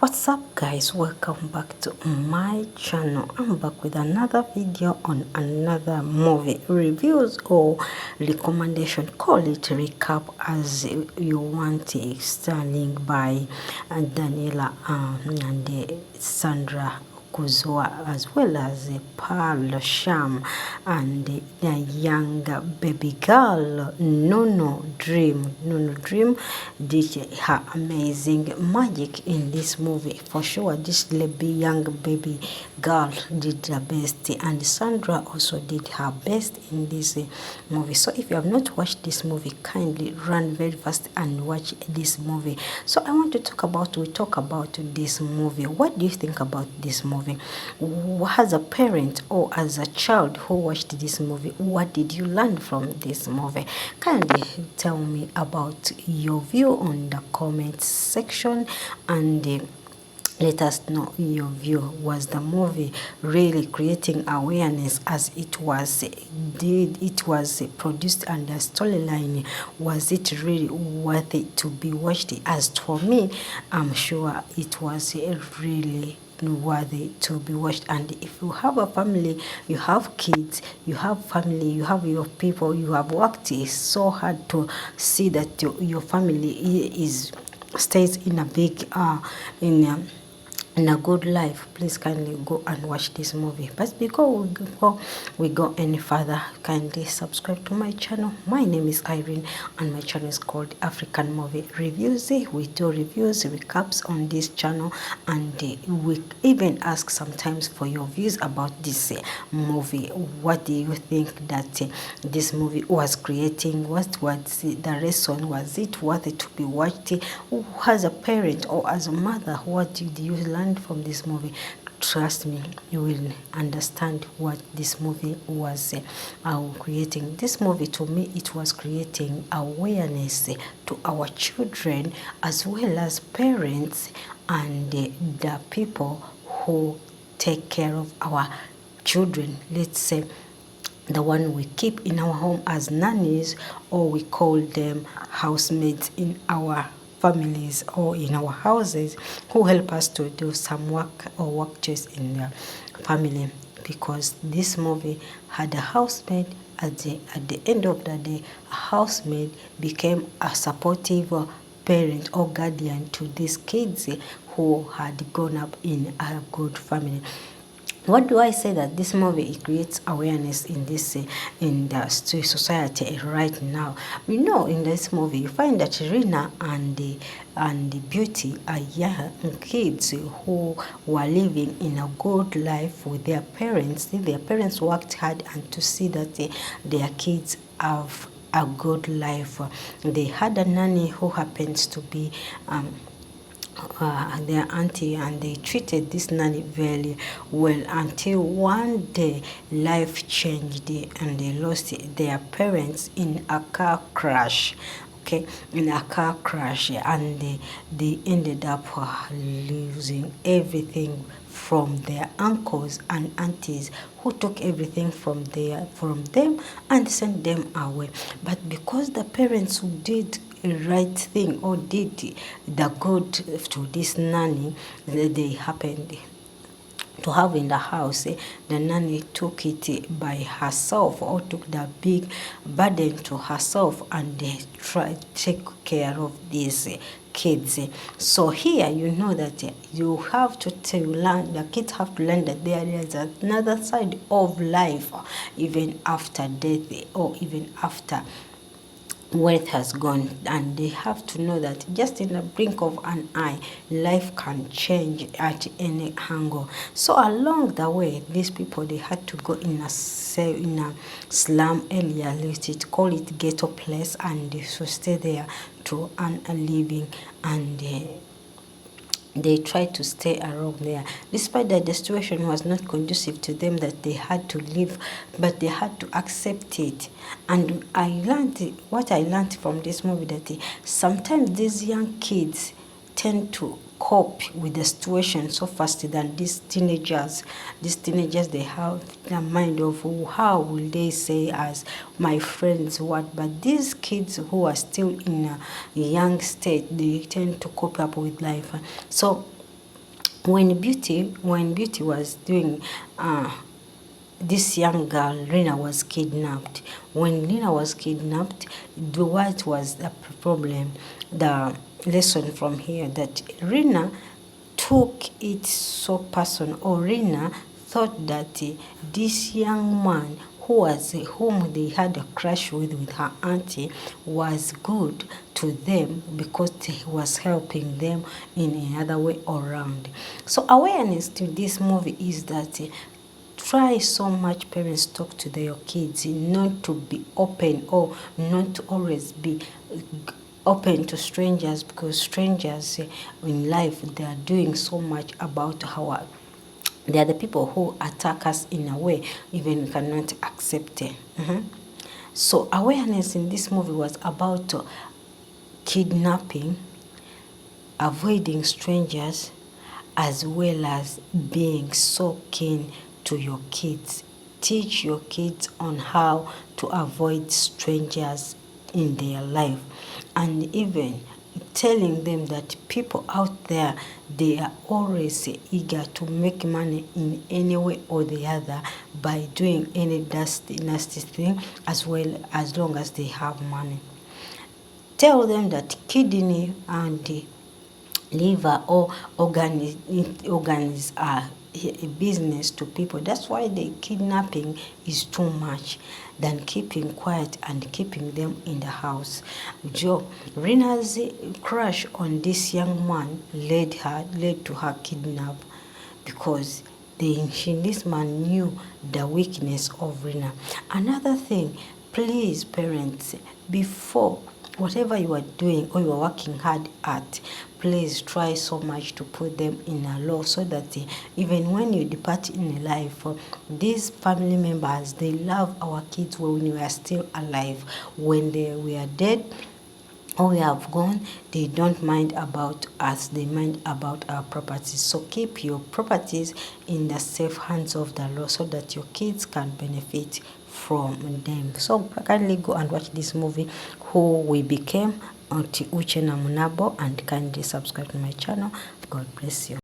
What's up guys, welcome back to my channel. I'm back with another video on another movie reviews or recommendation, call it recap as you want it, standing by Daniela and Sandra Okunzuwa, as well as Pearl Sham and the young baby girl Nunu Dream did her amazing magic in this movie. For sure, this young baby girl did her best, and Sandra also did her best in this movie. So if you have not watched this movie, kindly run very fast and watch this movie. So I want to talk about this movie. What do you think about this movie? As a parent or as a child who watched this movie, what did you learn from this movie? Kindly tell me about your view on the comment section, and let us know your view. Was the movie really creating awareness as it was produced, and the storyline, was it really worth it to be watched? As for me, I'm sure it was really worthy to be watched. And if you have a family, you have kids, you have family, you have your people, you have worked so hard to see that your family stays in a big in a good life, please kindly go and watch this movie. But before we go any further, kindly subscribe to my channel. My name is Irene and my channel is called African Movie Reviews. We do reviews, recaps on this channel, and we even ask sometimes for your views about this movie. What do you think that this movie was creating? What was the reason? Was it worth it to be watched? As a parent or as a mother, what did you learn from this movie? Trust me, you will understand what this movie was creating. This movie, to me, it was creating awareness to our children as well as parents and the people who take care of our children. Let's say the one we keep in our home as nannies, or we call them housemaids in our families or in our houses, who help us to do some work or work chores in the family. Because this movie had a housemaid, at the end of the day, a housemaid became a supportive parent or guardian to these kids who had grown up in a good family. What do I say? That this movie, it creates awareness in this in the society right now. We know in this movie you find that Rina and the Beauty are young kids who were living in a good life with their parents. Their parents worked hard and to see that their kids have a good life. They had a nanny who happens to be their auntie, and they treated this nanny very well until one day life changed and they lost their parents in a car crash. Okay, in a car crash, and they ended up losing everything from their uncles and aunties, who took everything from them and sent them away. But because the parents who did a right thing or did the good to this nanny, they happened to have in the house, the nanny took it by herself, or took the big burden to herself, and they tried to take care of these kids. So here you know that you have to learn, the kids have to learn that there is another side of life, even after death or even after wealth has gone, and they have to know that just in the blink of an eye, life can change at any angle. So along the way, these people, they had to go in a slum area, let's call it ghetto place, and they should stay there to earn a living, and they tried to stay around there, despite that the situation was not conducive to them, that they had to leave, but they had to accept it. And what I learned from this movie, that sometimes these young kids tend to cope with the situation so fast than these teenagers. These teenagers, they have the mind of how will they say as my friends what, but these kids who are still in a young state, they tend to cope up with life. So when Beauty was doing this young girl, Rina, was kidnapped. When Rina was kidnapped, what was the problem? The lesson from here that Rina took it so personal, or Rina thought that this young man whom they had a crush with her auntie was good to them because he was helping them in another way around. So awareness to this movie is that try so much parents talk to their kids not to be open, or not to always be open to strangers, because strangers in life, they are doing so much about how they are the people who attack us in a way even we cannot accept it. So awareness in this movie was about kidnapping, avoiding strangers, as well as being so keen to your kids. Teach your kids on how to avoid strangers in their life, and even telling them that people out there, they are always eager to make money in any way or the other by doing any nasty thing, as well, as long as they have money. Tell them that kidney and liver or organs are a business to people. That's why the kidnapping is too much than keeping quiet and keeping them in the house. Rena's crush on this young man led to her kidnap, because this man knew the weakness of Rina. Another thing, please parents, before whatever you are doing or you are working hard at, please try so much to put them in a law, so that even when you depart in life, these family members, they love our kids when we are still alive. When we are dead or we have gone, they don't mind about us, they mind about our properties. So keep your properties in the safe hands of the law, so that your kids can benefit from them. So kindly go and watch this movie, Who We Became, Uchenna, and kindly subscribe to my channel. God bless you.